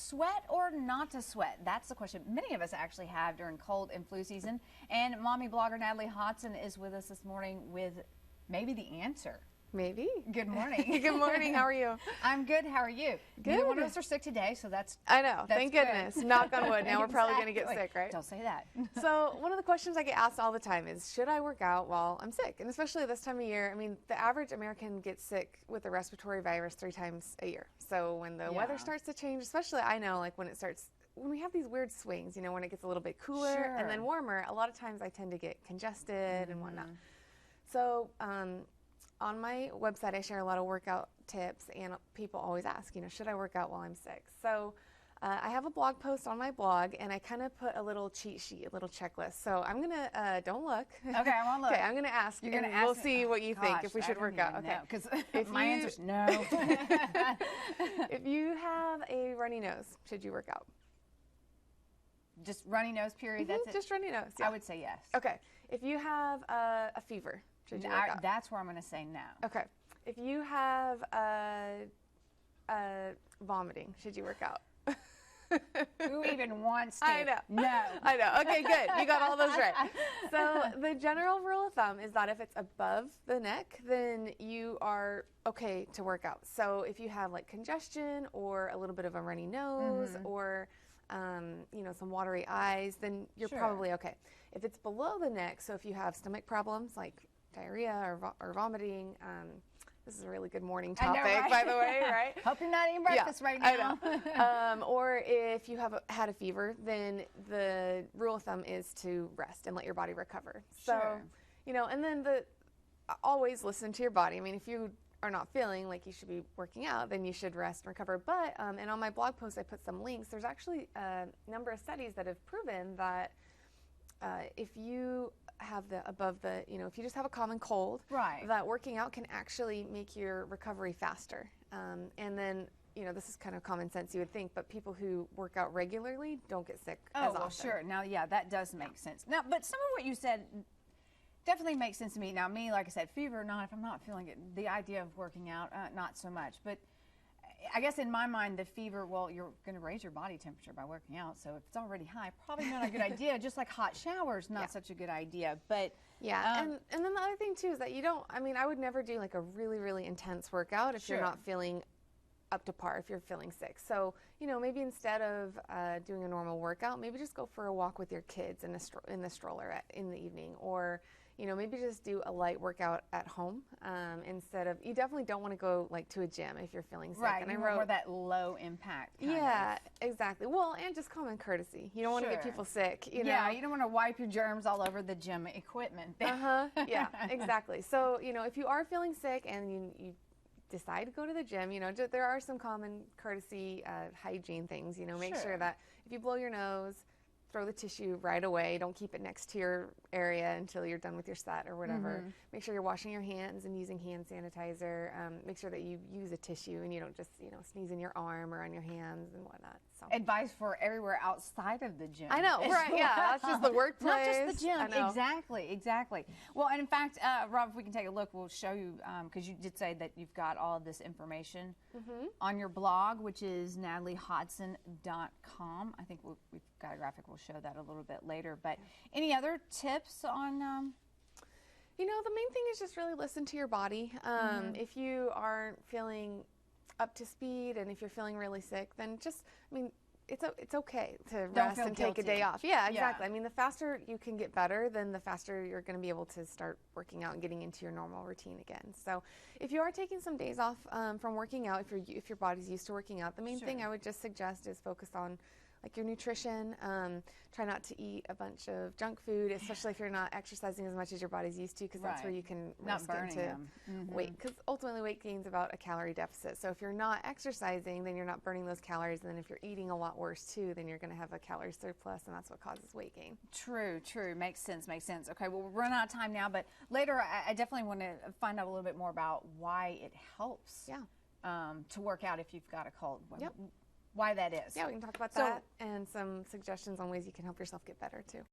sweat or not to sweat? That's the question many of us actually have during cold and flu season. And mommy blogger Natalie Hodson is with us this morning with maybe the answer. Maybe. Good morning. Good morning. How are you? I'm good. How are you? Good. Neither one of us are sick today, so that's I know. Thank good. goodness. Knock on wood. Now we're probably going to get sick, right? Don't say that. So one of the questions I get asked all the time is, should I work out while I'm sick? And especially this time of year, I mean, the average American gets sick with a respiratory virus 3 times a year. So when the weather starts to change, especially I know like when we have these weird swings, you know, when it gets a little bit cooler and then warmer, a lot of times I tend to get congested and whatnot. So on my website, I share a lot of workout tips, and people always ask, you know, should I work out while I'm sick? So I have a blog post on my blog, and I kind of put a little cheat sheet, a little checklist. So I'm going to, don't look. Okay, I won't look. Okay, I'm going to ask, You're gonna we'll ask see what you think, if we should work out. Okay, because my answer's no. If you have a runny nose, should you work out? Just runny nose, period, that's it? Just runny nose, yeah. I would say yes. Okay, if you have a fever, should you work out? That's where I'm going to say no. Okay, if you have vomiting, should you work out? Who even wants to? I know. No. I know. Okay, good. You got all those right. So the general rule of thumb is that if it's above the neck, then you are okay to work out. So if you have like congestion or a little bit of a runny nose or you know, some watery eyes, then you're probably okay. If it's below the neck, so if you have stomach problems like diarrhea or vomiting, this is a really good morning topic, by the way, right? Hope you're not eating breakfast right now. I know. Or if you have had a fever, then the rule of thumb is to rest and let your body recover. So, you know, and then always listen to your body. I mean, if you are not feeling like you should be working out, then you should rest and recover. But, and on my blog post, I put some links. There's actually a number of studies that have proven that if you have you know, if you just have a common cold, that working out can actually make your recovery faster. And then, you know, this is kind of common sense, you would think, but people who work out regularly don't get sick as often. Oh, well, sure. Now, yeah, that does make sense. Now, but some of what you said definitely makes sense to me. Now, me, like I said, fever or not, if I'm not feeling it, the idea of working out, not so much. But I guess in my mind, the fever, well, you're going to raise your body temperature by working out. So if it's already high, probably not a good idea. Just like hot showers, not such a good idea. But and then the other thing too is that you don't, I mean, I would never do like a really, really intense workout if you're not feeling up to par, if you're feeling sick. So, you know, maybe instead of doing a normal workout, maybe just go for a walk with your kids in the stroller in the evening, or you know, maybe just do a light workout at home instead of, you definitely don't want to go like to a gym if you're feeling sick. Right, and you want more that low impact kind of. Exactly. Well, and just common courtesy. You don't want to get people sick, you know. Yeah, you don't want to wipe your germs all over the gym equipment. Yeah, exactly. So, you know, if you are feeling sick and you decide to go to the gym, you know, there are some common courtesy hygiene things, you know, make sure that if you blow your nose, throw the tissue right away. Don't keep it next to your area until you're done with your set or whatever. Make sure you're washing your hands and using hand sanitizer. Make sure that you use a tissue and you don't just, you know, sneeze in your arm or on your hands and whatnot. So. Advice for everywhere outside of the gym. I know, right? Yeah, that's just the workplace. Not just the gym. Exactly, exactly. Well, and in fact, Rob, if we can take a look, we'll show you because you did say that you've got all of this information on your blog, which is nataliehodson.com. I think we've got a graphic. We'll show that a little bit later. But any other tips on? You know, the main thing is just really listen to your body. If you aren't feeling up to speed and if you're feeling really sick, then just, I mean, it's okay to rest and take a day off. Yeah, exactly. I mean, the faster you can get better, then the faster you're going to be able to start working out and getting into your normal routine again. So if you are taking some days off from working out, if your body's used to working out, the main thing I would just suggest is focus on like your nutrition. Try not to eat a bunch of junk food, especially if you're not exercising as much as your body's used to, because that's where you can risk into weight. Because ultimately weight gain is about a calorie deficit. So if you're not exercising, then you're not burning those calories. And then if you're eating a lot worse too, then you're going to have a calorie surplus, and that's what causes weight gain. True, true. Makes sense, makes sense. Okay, well, we're running out of time now, but later I definitely want to find out a little bit more about why it helps to work out if you've got a cold. Why that is. Yeah, we can talk about that and some suggestions on ways you can help yourself get better too.